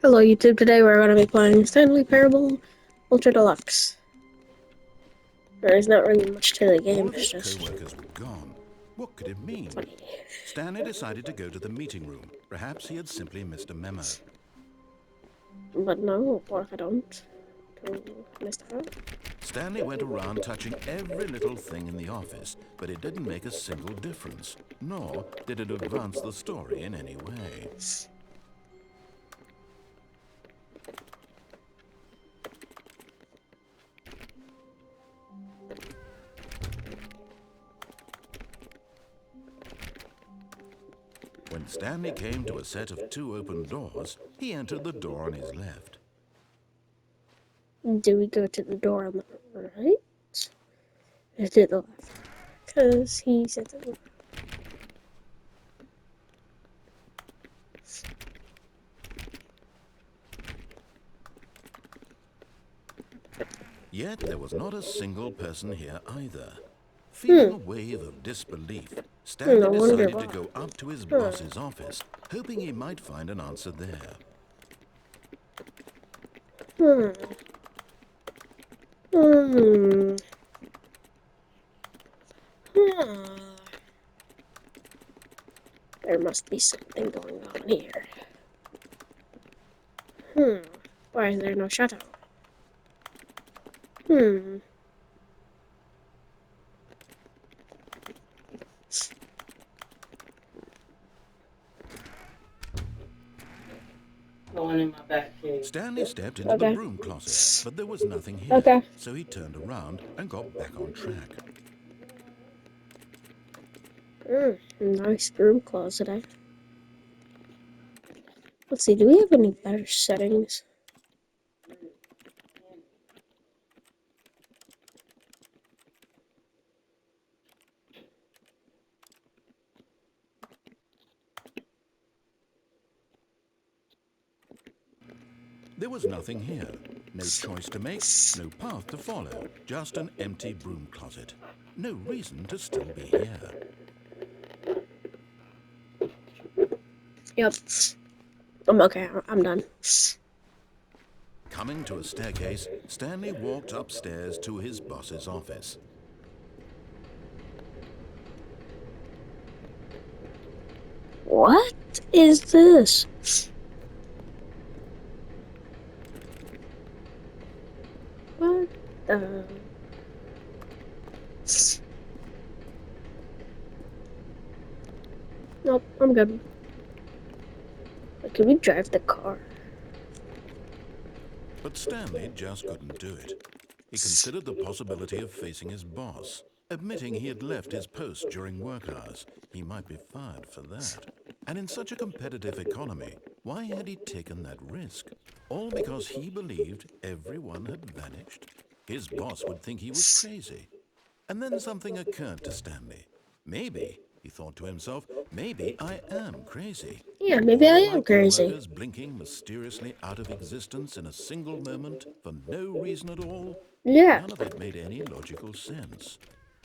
Hello YouTube, today we're going to be playing Stanley Parable Ultra Deluxe. There is not really much to the game, All of it's his just co-workers were gone. What could it mean? funny. Stanley decided to go to the meeting room. Perhaps he had simply missed a memo. But no, what if I don't? Miss out? Stanley went around touching every little thing in the office, but it didn't make a single difference, nor did it advance the story in any way. When Stanley came to a set of two open doors, he entered the door on his left. Do we go to the door on the right? Or to the left? Because he said to the left. Yet there was not a single person here either. Feeling a wave of disbelief, Stanley No wonder decided to why. go up to his boss's office, hoping he might find an answer there. Hmm. Hmm. Hmm. There must be something going on here. Why is there no shadow? Hmm. Going in my back cave. Stanley stepped into the Okay. broom closet, but there was nothing here. Okay. So he turned around and got back on track. Nice broom closet, eh? Let's see, do we have any better settings? There was nothing here. No choice to make, no path to follow, just an empty broom closet. No reason to still be here. Yep. I'm okay, I'm done. Coming to a staircase, Stanley walked upstairs to his boss's office. What is this? What the... Nope, I'm good. Wait, can we drive the car? But Stanley just couldn't do it. He considered the possibility of facing his boss. Admitting he had left his post during work hours, he might be fired for that. And in such a competitive economy, why had he taken that risk? All because he believed everyone had vanished? His boss would think he was crazy. And then something occurred to Stanley. Maybe, he thought to himself, maybe I am crazy. Yeah, maybe I All am my crazy. co-workers blinking mysteriously out of existence in a single moment for no reason at all. Yeah. None of it made any logical sense.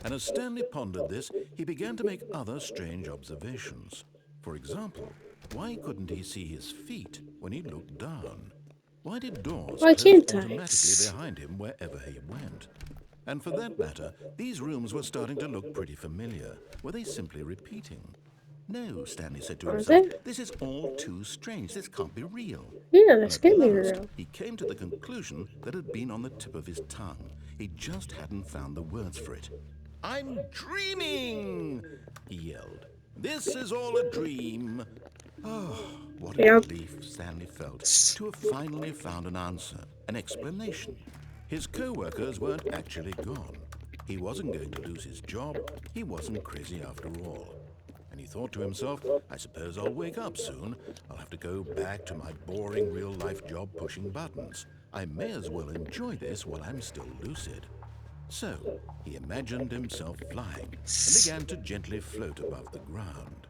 And as Stanley pondered this, he began to make other strange observations. For example, why couldn't he see his feet when he looked down? Why did doors Why close can't I? automatically behind him wherever he went? And for that matter, these rooms were starting to look pretty familiar. Were they simply repeating? No, Stanley said to Are himself, they? this is all too strange. This can't be real. Yeah, And this at can be last, real. he came to the conclusion that had been on the tip of his tongue. He just hadn't found the words for it. I'm dreaming, he yelled. This is all a dream. Oh, what a Yep. relief Stanley felt to have finally found an answer, an explanation. His co-workers weren't actually gone. He wasn't going to lose his job. He wasn't crazy after all. And he thought to himself, I suppose I'll wake up soon. I'll have to go back to my boring real-life job pushing buttons. I may as well enjoy this while I'm still lucid. So, he imagined himself flying and began to gently float above the ground.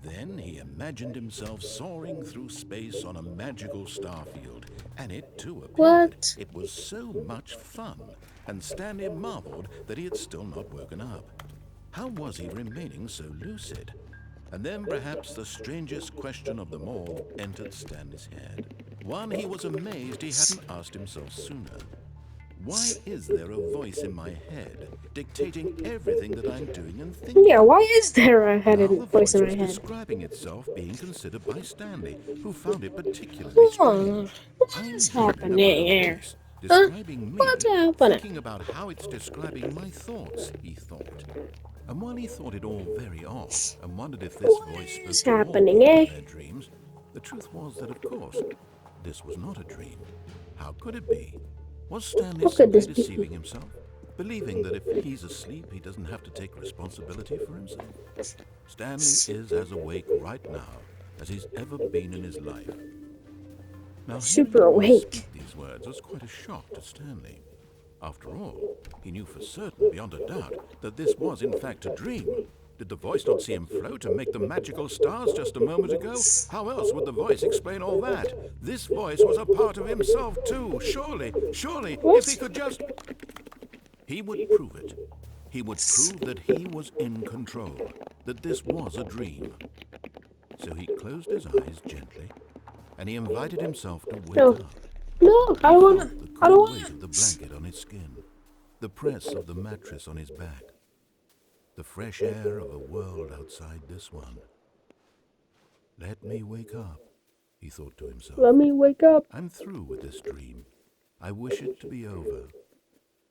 Then he imagined himself soaring through space on a magical starfield, and it too appeared. What? It was so much fun, and Stanley marveled that he had still not woken up. How was he remaining so lucid? And then perhaps the strangest question of them all entered Stanley's head. One he was amazed he hadn't asked himself sooner. Why is there a voice in my head dictating everything that I'm doing and thinking? Yeah, why is there a Now the voice voice in my was head? describing itself being considered by Stanley, who found it particularly strange. What I'm is dreaming about happening a here? voice Huh? describing me, What's happening? thinking about how it's describing my thoughts, he thought. And while he thought it all very odd and wondered if this What voice spoke is to all happening, people eh? in their dreams, the truth was that, of course, this was not a dream. How could it be? Was Stanley What could simply this be? deceiving himself, believing that if he's asleep, he doesn't have to take responsibility for himself? Stanley is as awake right now as he's ever been in his life. Now, hearing Super the voice awake. speak these words was quite a shock to Stanley. After all, he knew for certain, beyond a doubt, that this was in fact a dream. Did the voice not see him float and make the magical stars just a moment ago? How else would the voice explain all that? This voice was a part of himself too. Surely, if he could just... He would prove it. He would prove that he was in control, that this was a dream. So he closed his eyes gently, and he invited himself to wake No. up. No, He I don't wanna. felt the I don't cool weight wanna. of the blanket on his skin, the press of the mattress on his back, the fresh air of a world outside this one. Let me wake up, he thought to himself. Let me wake up. I'm through with this dream. I wish it to be over.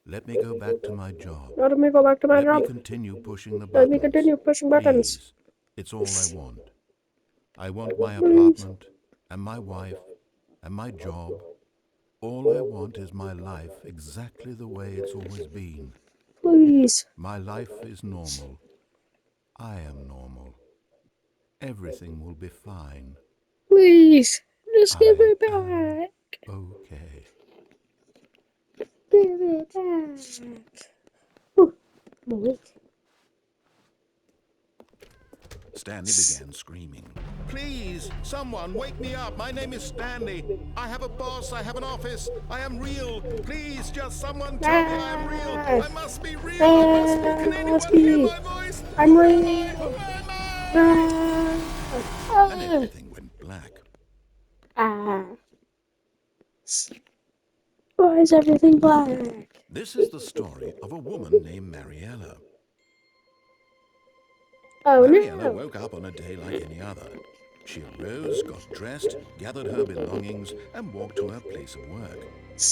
Let me go back to my job. Let me go back to my Let me job. continue pushing the buttons. Let me continue pushing buttons. Please. It's all I want. I want my Please. apartment and my wife and my job. All I want is my life exactly the way it's always been. Please. My life is normal. I am normal. Everything will be fine. Please. Just give I it am back. okay. Give it back. Ooh, I'm awake. Stanley began screaming. Please, someone, wake me up. My name is Stanley. I have a boss. I have an office. I am real. Please, just someone tell me I am real. I must be real. I must be. Can anyone hear my voice? I'm Who real. am I? Who am I? And everything went black. Why is everything black? This is the story of a woman named Mariella. Oh Mariella no. woke up on a day like any other. She arose, got dressed, gathered her belongings, and walked to her place of work.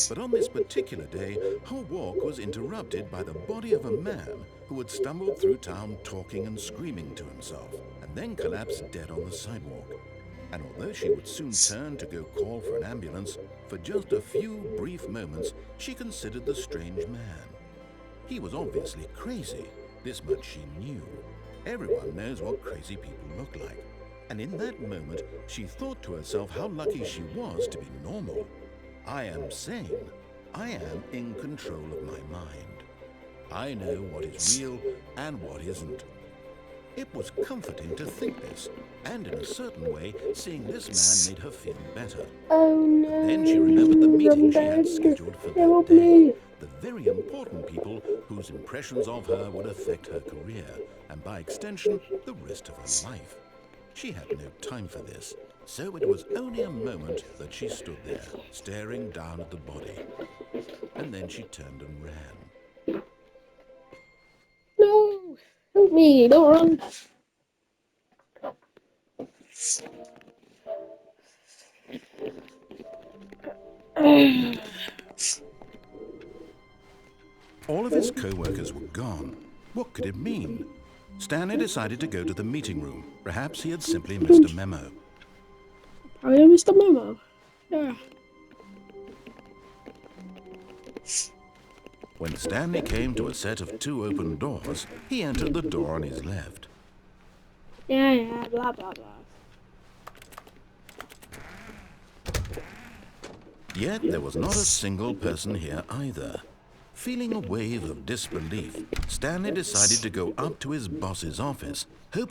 But on this particular day, her walk was interrupted by the body of a man who had stumbled through town talking and screaming to himself, and then collapsed dead on the sidewalk. And although she would soon turn to go call for an ambulance, for just a few brief moments, she considered the strange man. He was obviously crazy. This much she knew. Everyone knows what crazy people look like. And in that moment, she thought to herself how lucky she was to be normal. I am sane. I am in control of my mind. I know what is real and what isn't. It was comforting to think this, and in a certain way, seeing this man made her feel better. Oh no. But then she remembered the meeting she had scheduled for that Help day. me. The very important people whose impressions of her would affect her career, and by extension, the rest of her life. She had no time for this, so it was only a moment that she stood there, staring down at the body. And then she turned and ran. No. Help me. Don't run. All of his co-workers were gone. What could it mean? Stanley decided to go to the meeting room. Perhaps he had simply missed a memo. I missed the memo. Yeah. When Stanley came to a set of 2 open doors, he entered the door on his left. Yeah, blah, blah, blah. Yet there was not a single person here either. Feeling a wave of disbelief, Stanley decided to go up to his boss's office.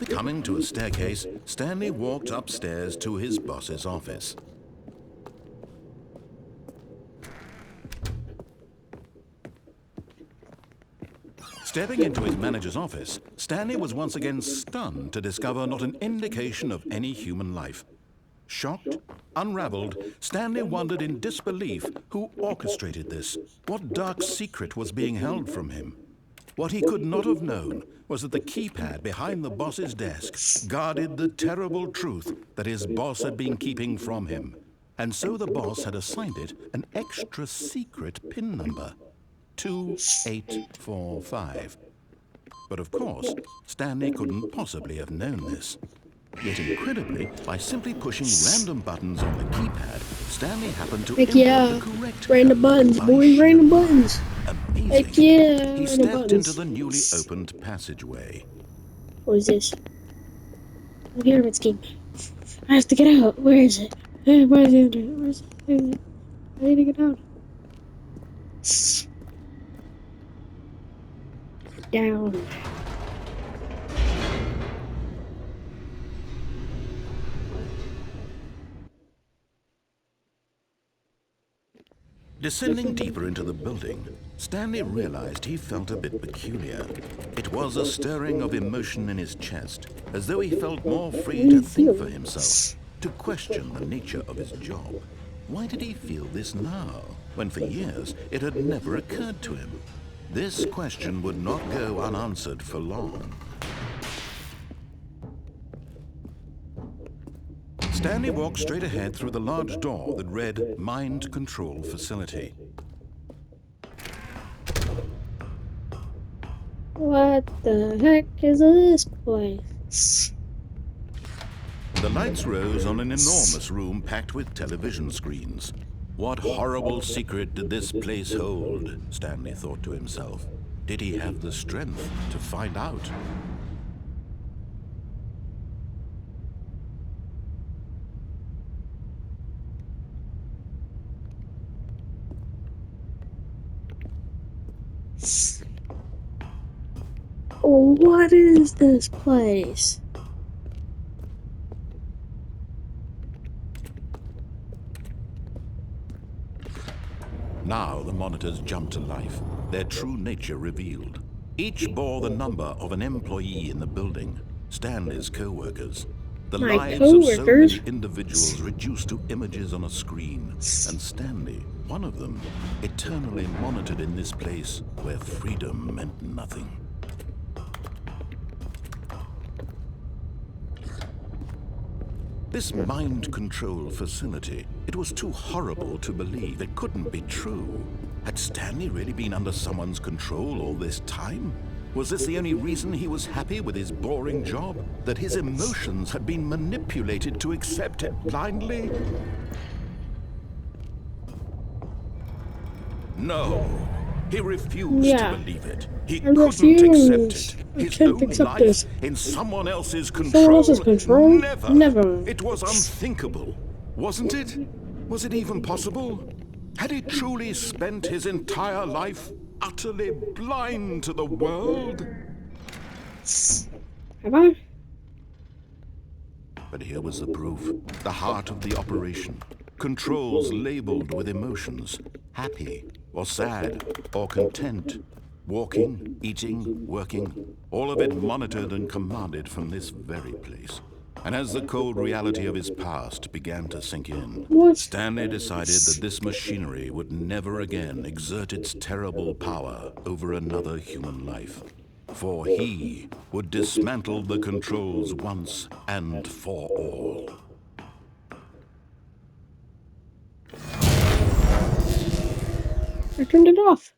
Coming to a staircase, Stanley walked upstairs to his boss's office. Stepping into his manager's office, Stanley was once again stunned to discover not an indication of any human life. Shocked, unraveled, Stanley wondered in disbelief who orchestrated this. What dark secret was being held from him? What he could not have known was that the keypad behind the boss's desk guarded the terrible truth that his boss had been keeping from him. And so the boss had assigned it an extra secret PIN number, 2845. But of course, Stanley couldn't possibly have known this. Yet incredibly, by simply pushing random buttons on the keypad, Stanley happened to input the correct random buttons, boy, random buttons. Amazing. Heck yeah, He stepped into the newly opened passageway. What is this? The pyramid scheme. I have to get out. Where is it? Where is it? Where is it? I need to get out. Down. Descending deeper into the building, Stanley realized he felt a bit peculiar. It was a stirring of emotion in his chest, as though he felt more free to think for himself, to question the nature of his job. Why did he feel this now, when for years it had never occurred to him? This question would not go unanswered for long. Stanley walked straight ahead through the large door that read Mind Control Facility. What the heck is this place? The lights rose on an enormous room packed with television screens. What horrible secret did this place hold? Stanley thought to himself. Did he have the strength to find out? What is this place? Now the monitors jumped to life, their true nature revealed. Each bore the number of an employee in the building, Stanley's co-workers. The lives of so many individuals reduced to images on a screen, and Stanley, one of them, eternally monitored in this place where freedom meant nothing. This mind control facility, it was too horrible to believe. It couldn't be true. Had Stanley really been under someone's control all this time? Was this the only reason he was happy with his boring job? That his emotions had been manipulated to accept it blindly? No. He refused to believe it. He couldn't accept it. His own life in someone else's control. Never. It was unthinkable. Wasn't it? Was it even possible? Had he truly spent his entire life utterly blind to the world? Have I? But here was the proof. The heart of the operation. Controls labeled with emotions. Happy, or sad, or content. Walking, eating, working. All of it monitored and commanded from this very place. And as the cold reality of his past began to sink in, Stanley decided that this machinery would never again exert its terrible power over another human life. For he would dismantle the controls once and for all. I turned it off.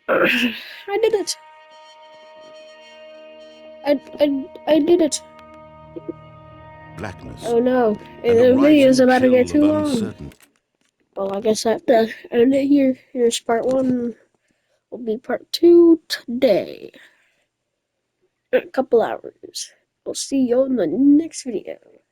I did it. I did it. Blackness. Oh no, the video's about to get too long. Well, I guess I have to end it here. Here's part 1. Will be part 2 today. In a couple hours. We'll see you in the next video.